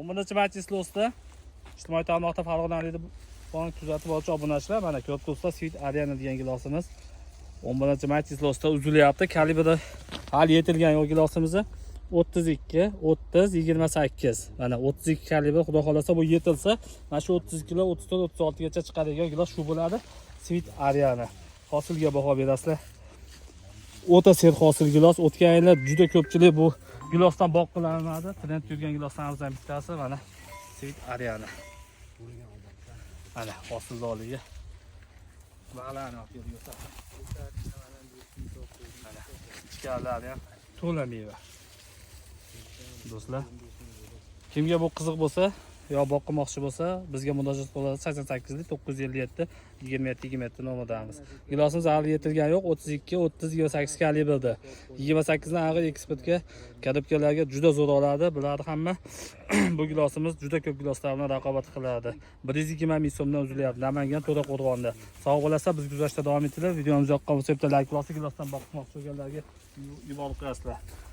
10-chi majlisli usta. İjtimoiy tarmoqda Farg'onalik buni kuzatib oluvchi obunachilar, mana ko'p usta Sweet Ariana degan gilosimiz 10-chi majlisli usta uzilyapti. Kalibri hali yetilgan yo'q gilosimizni 32, 30, 28. Mana 32 kalibr, xudo xolasa bu yetilsa, mana shu 30 kilo, 34, 36 gacha chiqadigan gilos shu bo'ladi. Sweet Ariana. Hosilga baho berasizlar. O'ta ser hosil gilos. O'tgan yillar juda ko'pchilik bu gilosdan boq qilinadi. Trend yurgan giloslardan bittasi mana Sweet Ariana. Mana hosildorligi. Ba'lani olib kelgan. Mana ichkarlari ham to'la meva. Do'stlar, kimga bu qiziq bo'lsa yo boqmoqchi bo'lsa, bizga murojaat qiladi. 88 957 27 27 nomerdamiz. Gilosimiz hali yetilgan yo'q. 32, 30, 28 kalibrda. 28 dan ag'ir eksportga, kadobkalarga juda zo'r oladi. Bularni hamma bu gilosimiz juda ko'p giloslar bilan raqobat qiladi. 120 ming so'mdan uzilyapti. Namangan To'raqo'rg'onda. Sog' bo'lsa biz kuzatishda davom etinglar. Videomiz yoqqan bo'lsa, bitta like bosib, gilosdan boqmoqchi bo'lganlarga yuborib qo'yasizlar.